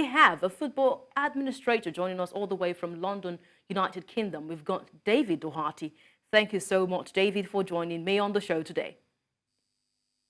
we have a football administrator joining us all the way from London, United Kingdom. We've got David Doherty. Thank you so much, David, for joining me on the show today.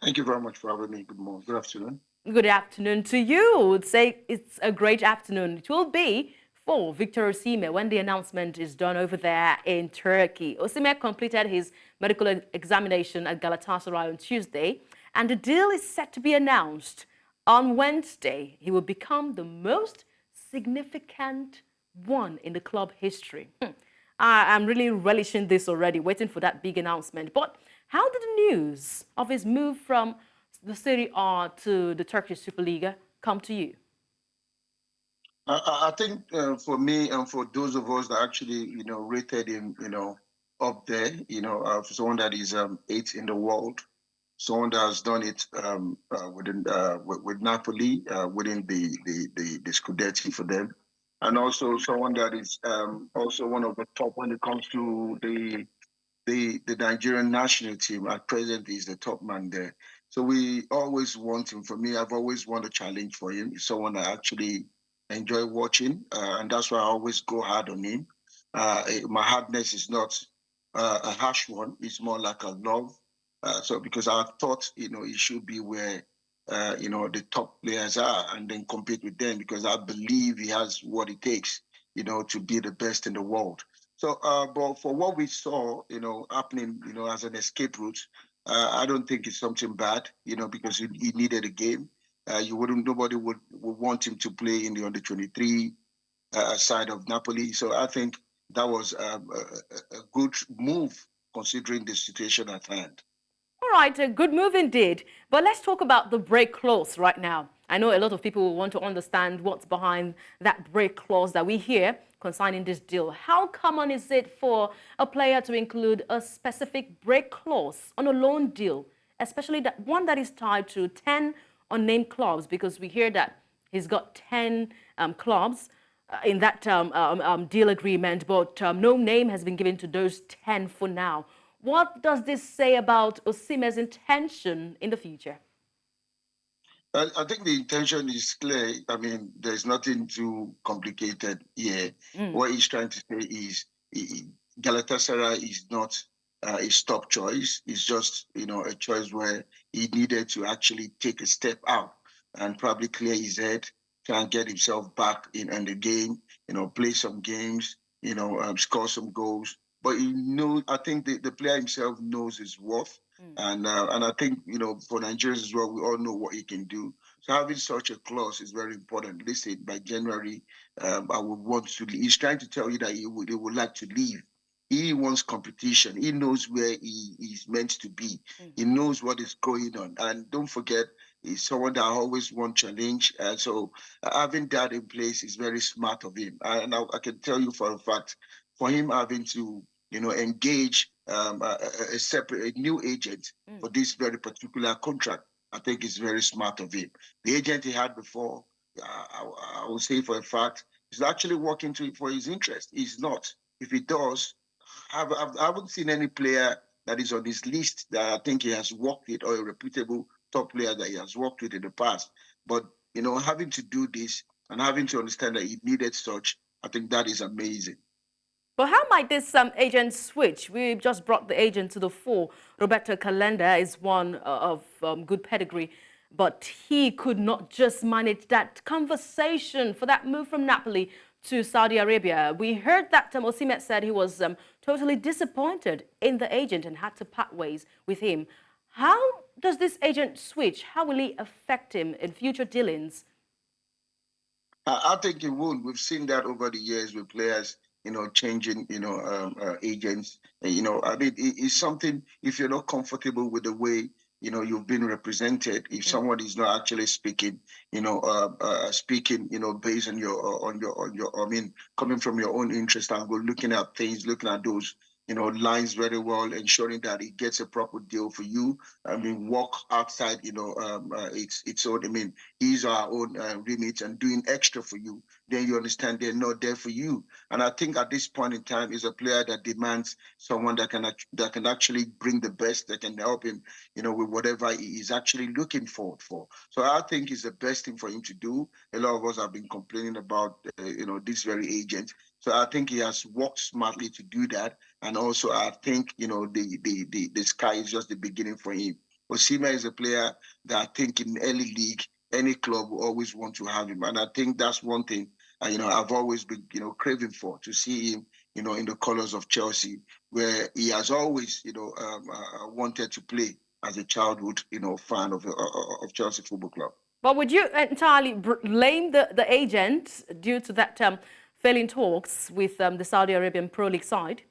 Thank you very much for having me. Good morning. Good afternoon. Good afternoon to you. I would say it's a great afternoon. It will be for Victor Osimhen when the announcement is done over there in Turkey. Osimhen completed his medical examination at Galatasaray on Tuesday, and the deal is set to be announced on Wednesday. He will become the most significant one in the club history. I'm really relishing this already, waiting for that big announcement. But how did the news of his move from the Serie A to the Turkish Superliga come to you? I think for me and for those of us that actually, rated him, up there, for someone that is eighth in the world, someone that has done it with Napoli, winning the Scudetti for them, and also someone that is also one of the top when it comes to the Nigerian national team. At present, is the top man there. So we always want him. For me, I've always wanted a challenge for him. He's someone I actually enjoy watching, and that's why I always go hard on him. My hardness is not a harsh one; it's more like a love. So because I thought, it should be where the top players are, and then compete with them because I believe he has what it takes, to be the best in the world. So, but for what we saw, happening, as an escape route, I don't think it's something bad, because he needed a game. Nobody would want him to play in the under 23 side of Napoli. So I think that was a good move considering the situation at hand. All right, a good move indeed. But let's talk about the break clause right now. I know a lot of people will want to understand what's behind that break clause that we hear concerning this deal. How common is it for a player to include a specific break clause on a loan deal, especially that one that is tied to 10 unnamed clubs? Because we hear that he's got 10 clubs in that deal agreement, but no name has been given to those 10 for now. What does this say about Osimhen's intention in the future? I think the intention is clear. I mean, there's nothing too complicated here. What he's trying to say is Galatasaray is not his top choice. It's just, a choice where he needed to actually take a step out and probably clear his head, try and get himself back in the game, play some games, score some goals. But I think the player himself knows his worth. And I think, for Nigerians as well, we all know what he can do. So having such a clause is very important. Listen, by January, I would want to. He's trying to tell you that he would like to leave. He wants competition. He knows where he is meant to be. He knows what is going on. And don't forget, he's someone that always wants challenge. So having that in place is very smart of him. And I can tell you for a fact, for him having to, engage a new agent for this very particular contract, I think is very smart of him. The agent he had before, I will say for a fact, is actually working for his interest. He's not. If he does, I haven't seen any player that is on his list that I think he has worked with, or a reputable top player that he has worked with in the past. But, having to do this and having to understand that he needed such, I think that is amazing. But how might this agent switch? We just brought the agent to the fore. Roberto Calenda is one of good pedigree, but he could not just manage that conversation for that move from Napoli to Saudi Arabia. We heard that Osimhen said he was totally disappointed in the agent and had to part ways with him. How does this agent switch? How will he affect him in future dealings? I think it would. We've seen that over the years with players, changing, agents. I mean, it's something, if you're not comfortable with the way, you've been represented, if someone is not actually speaking, speaking, based on your, I mean, coming from your own interest angle, looking at things, looking at those lines very well, ensuring that it gets a proper deal for you. I mean, walk outside, its own. I mean, is our own remit and doing extra for you. Then you understand they're not there for you. And I think at this point in time, is a player that demands someone that can actually bring the best, that can help him, with whatever he is actually looking forward for. So I think it's the best thing for him to do. A lot of us have been complaining about, this very agent. So I think he has worked smartly to do that. And also, I think, the sky is just the beginning for him. Osimhen is a player that I think in any league, any club will always want to have him. And I think that's one thing, I've always been, craving for, to see him, in the colors of Chelsea, where he has always, wanted to play as a childhood, fan of Chelsea Football Club. But would you entirely blame the agent due to that failing talks with the Saudi Arabian Pro League side?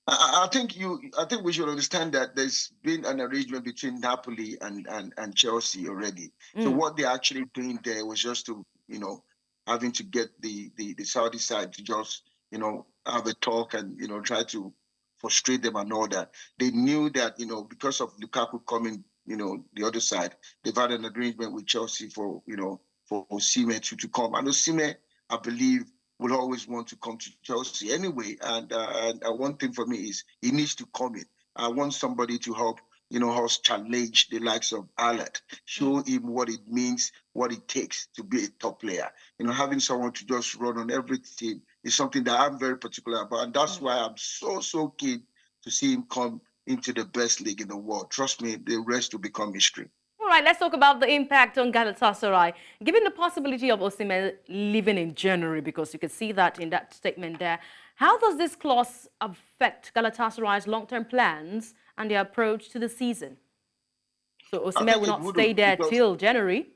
I think we should understand that there's been an arrangement between Napoli and Chelsea already. So what they're actually doing there was just to, having to get the Saudi side to just, have a talk and, try to frustrate them and all that. They knew that, because of Lukaku coming, the other side, they've had an agreement with Chelsea for, for Osimhen to come. And Osimhen, I believe, will always want to come to Chelsea anyway. And one thing for me is he needs to come in. I want somebody to help, us challenge the likes of Alert, show him what it means, what it takes to be a top player. Having someone to just run on every team is something that I'm very particular about. And that's why I'm so keen to see him come into the best league in the world. Trust me, the rest will become history. All right, let's talk about the impact on Galatasaray. Given the possibility of Osimhen leaving in January, because you can see that in that statement there, how does this clause affect Galatasaray's long-term plans and their approach to the season? So Osimhen will not stay there till January.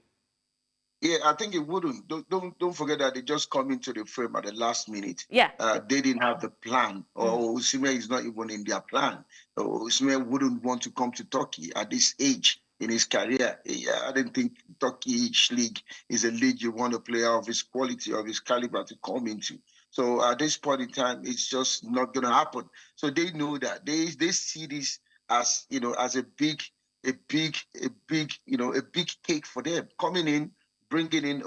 Yeah, I think it wouldn't. Don't forget that they just come into the frame at the last minute. Yeah. They didn't have the plan, or Osimhen is not even in their plan. Osimhen wouldn't want to come to Turkey at this age in his career. I don't think Turkish league is a league you want a player of his quality, of his caliber to come into. So at this point in time, it's just not going to happen. So they know that they see this as as a big cake for them coming in, bringing in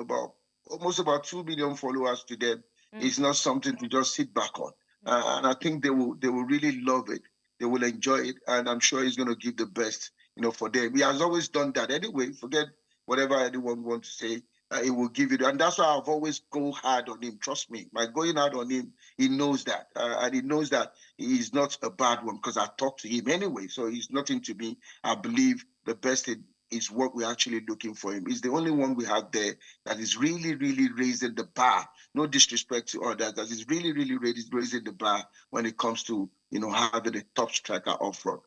almost about 2 million followers to them is not something to just sit back on. And I think they will really love it. They will enjoy it, and I'm sure he's going to give the best, for them. He has always done that anyway. Forget whatever anyone wants to say. He will give it, and that's why I've always go hard on him. Trust me, by going hard on him, he knows that, and he knows that he's not a bad one because I talk to him anyway. So he's nothing to me. I believe the best is what we're actually looking for him. He's the only one we have there that is really, really raising the bar. No disrespect to others, that is really, really raising the bar when it comes to having a top striker up front.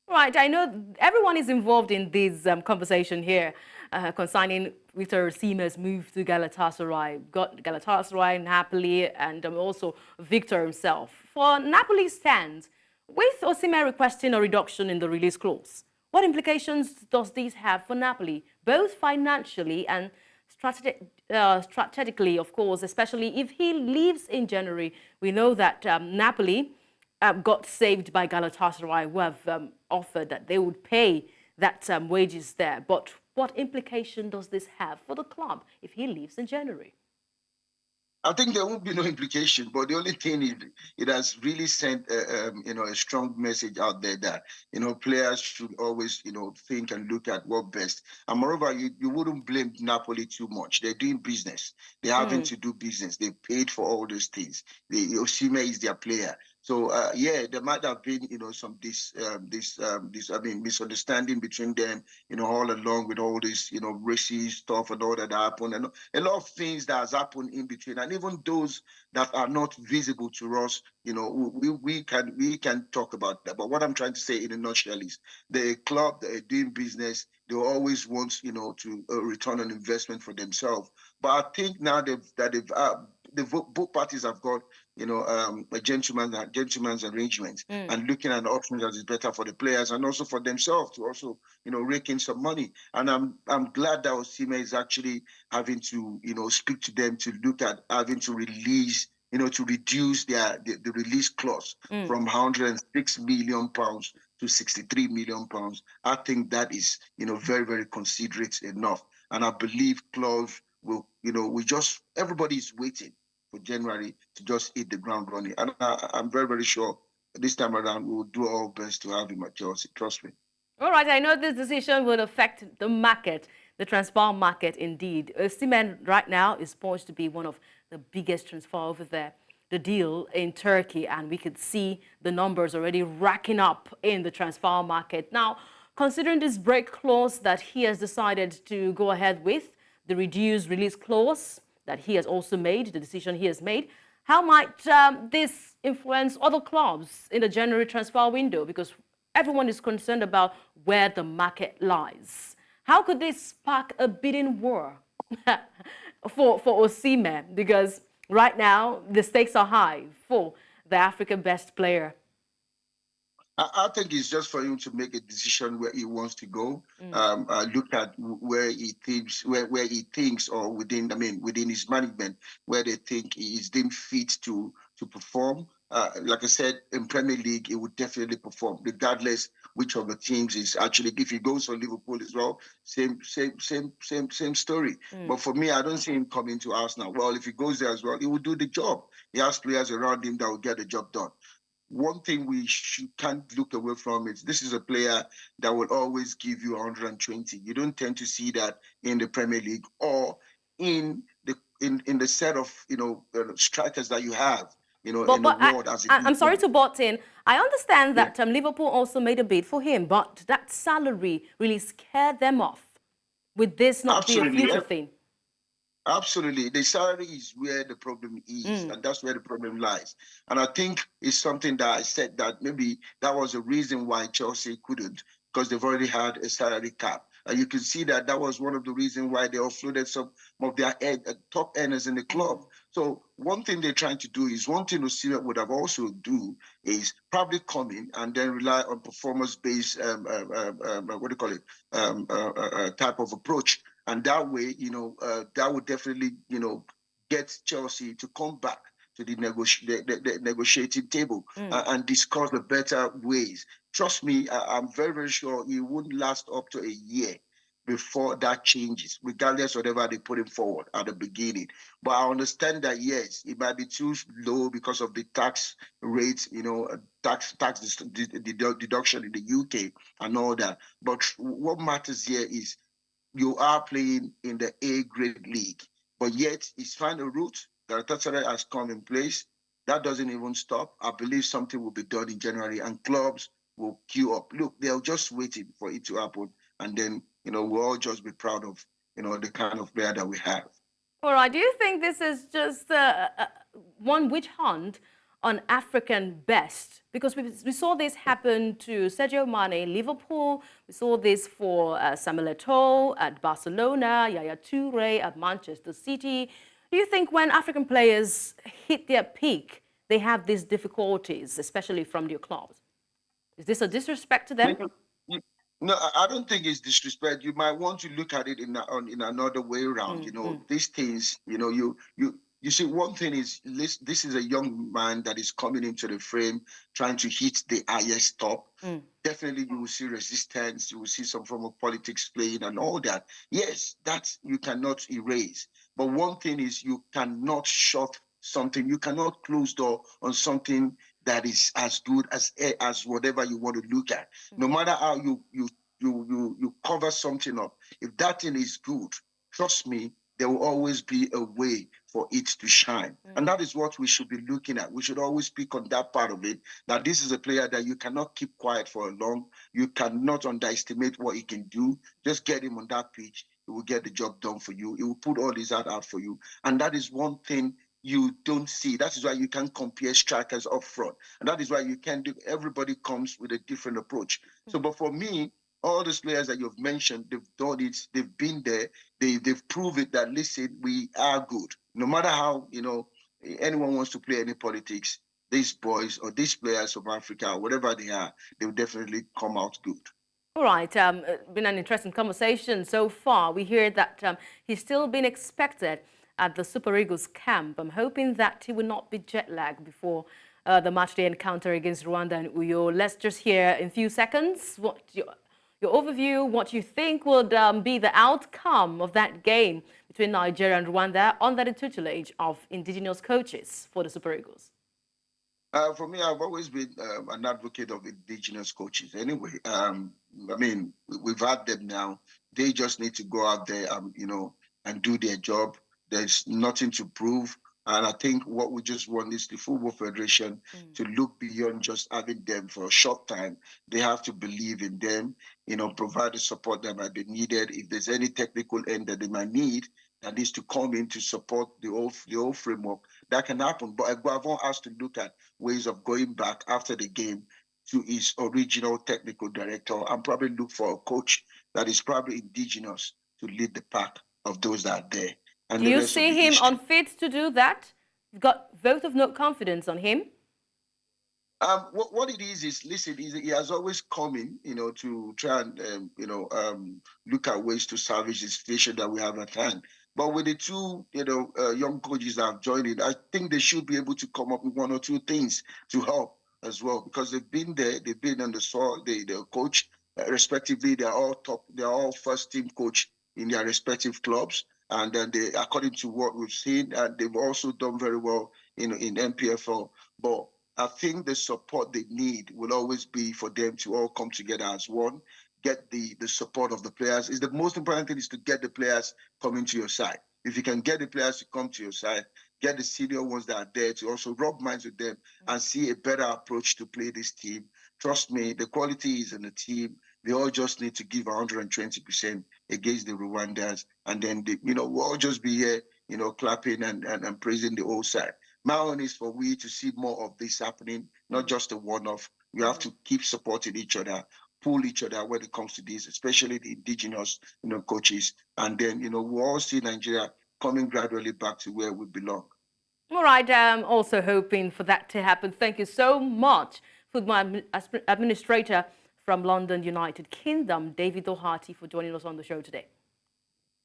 Right, I know everyone is involved in this conversation here concerning Victor Osimhen's move to Galatasaray. Got Galatasaray, Napoli, and also Victor himself. For Napoli's stand, with Osimhen requesting a reduction in the release clause, what implications does this have for Napoli, both financially and strategically, of course, especially if he leaves in January? We know that Napoli got saved by Galatasaray, who have offered that they would pay that wages there. But what implication does this have for the club if he leaves in January? I think there won't be no implication, but the only thing is it has really sent a strong message out there that players should always think and look at what best. And moreover, you wouldn't blame Napoli too much. They're doing business. They're having to do business. They paid for all those things. Osimhen is their player. So yeah, there might have been some misunderstanding between them all along with all this racist stuff and all that happened, and a lot of things that has happened in between, and even those that are not visible to us, we can talk about that. But what I'm trying to say in a nutshell is the club that are doing business, they always want to return on investment for themselves. But I think now both parties have got a gentleman's arrangement and looking at options that is better for the players and also for themselves to also rake in some money. And I'm glad that Osimhen is actually having to speak to them to look at having to release to reduce the release clause from 106 million pounds to 63 million pounds. I think that is, very, very considerate enough. And I believe clubs will, everybody is waiting for January to just hit the ground running. And I'm very, very sure this time around we will do our best to have him at Chelsea. Trust me. All right, I know this decision would affect the market, the transfer market indeed. Osimhen right now is poised to be one of the biggest transfer over there, the deal in Turkey, and we could see the numbers already racking up in the transfer market. Now, considering this break clause that he has decided to go ahead with, the reduced release clause that he has also made, the decision he has made, how might this influence other clubs in the January transfer window? Because everyone is concerned about where the market lies. How could this spark a bidding war for Osimhen? Because right now, the stakes are high for the African best player. I think it's just for him to make a decision where he wants to go. Look at where he thinks, or within his management, where they think he is deemed fit to perform. Like I said, in Premier League, he would definitely perform, regardless which of the teams is actually. If he goes for Liverpool as well, same story. But for me, I don't see him coming to Arsenal. Well, if he goes there as well, he will do the job. He has players around him that will get the job done. One thing we can't look away from is this is a player that will always give you 120. You don't tend to see that in the Premier League or in the set of strikers that you have in the world as a I'm sorry to butt in. I understand that Liverpool also made a bid for him, but that salary really scared them off. With this not be a future thing. Absolutely. The salary is where the problem is, and that's where the problem lies. And I think it's something that I said that maybe that was a reason why Chelsea couldn't, because they've already had a salary cap. And you can see that that was one of the reasons why they offloaded some of their top earners in the club. So one thing they're trying to do is, one thing Osimhen would have also do is probably come in and then rely on performance-based, type of approach. And that way, that would definitely, get Chelsea to come back to the negotiating table and discuss the better ways. Trust me, I'm very, very sure it wouldn't last up to a year before that changes, regardless of whatever they put him forward at the beginning. But I understand that, yes, it might be too low because of the tax rates, tax deduction in the UK and all that. But what matters here is you are playing in the A-grade league, but yet it's found a route. Galatasaray has come in place. That doesn't even stop. I believe something will be done in January, and clubs will queue up. Look, they're just waiting for it to happen, and then we'll all just be proud of the kind of player that we have. All right. Do you think this is just one witch hunt on African best? Because we saw this happen to Sadio Mane in Liverpool. We saw this for Samuel Eto'o at Barcelona, Yaya Toure at Manchester City. Do you think when African players hit their peak, they have these difficulties, especially from their clubs? Is this a disrespect to them? No, I don't think it's disrespect. You might want to look at it in another way around. These things, you see, one thing is this is a young man that is coming into the frame, trying to hit the highest top. Definitely, you will see resistance. You will see some form of politics playing and all that. Yes, that you cannot erase. But one thing is you cannot shut something. You cannot close door on something that is as good as whatever you want to look at. No matter how you cover something up, if that thing is good, trust me, there will always be a way for it to shine. And that is what we should be looking at. We should always speak on that part of it, that this is a player that you cannot keep quiet for long. You cannot underestimate what he can do. Just get him on that pitch. He will get the job done for you. He will put all his heart out for you. And that is one thing you don't see. That is why you can't compare strikers up front. And that is why you can't do, everybody comes with a different approach. So, but for me, all these players that you've mentioned, they've done it, they've been there, they've proved it that, listen, we are good. No matter how, anyone wants to play any politics, these boys or these players of Africa, whatever they are, they will definitely come out good. All right. Been an interesting conversation so far. We hear that he's still been expected at the Super Eagles camp. I'm hoping that he will not be jet lagged before the matchday encounter against Rwanda and Uyo. Let's just hear in a few seconds what your overview, what you think would be the outcome of that game between Nigeria and Rwanda under the tutelage of indigenous coaches for the Super Eagles. For me, I've always been an advocate of indigenous coaches. Anyway, I mean, we've had them now. They just need to go out there, and do their job. There's nothing to prove. And I think what we just want is the Football Federation to look beyond just having them for a short time. They have to believe in them, provide the support that might be needed. If there's any technical end that they might need, that needs to come in to support the whole framework, that can happen. But Guavon has to look at ways of going back after the game to his original technical director and probably look for a coach that is probably indigenous to lead the pack of those that are there. And do you see him unfit to do that? You've got vote of no confidence on him? What it is listen, he has always come in, to try and, look at ways to salvage the situation that we have at hand. But with the two, young coaches that have joined it, I think they should be able to come up with one or two things to help as well, because they've been there, they've been on the soil, they're coach, respectively, they're all first team coach in their respective clubs. And then they, according to what we've seen, they've also done very well, in MPFL. But I think the support they need will always be for them to all come together as one, get the support of the players. Is the most important thing is to get the players coming to your side. If you can get the players to come to your side, get the senior ones that are there to also rub minds with them and see a better approach to play this team. Trust me, the quality is in the team. They all just need to give 120% against the Rwandans. And then, we'll all just be here, clapping and praising the whole side. My own is for we to see more of this happening, not just a one-off. We have to keep supporting each other, pull each other when it comes to this, especially the indigenous, coaches. And then, we'll all see Nigeria coming gradually back to where we belong. All right, I'm also hoping for that to happen. Thank you so much, Football Administrator from London, United Kingdom, David O'Harty, for joining us on the show today.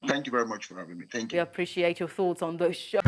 Thank you very much for having me. Thank you. We appreciate your thoughts on the show.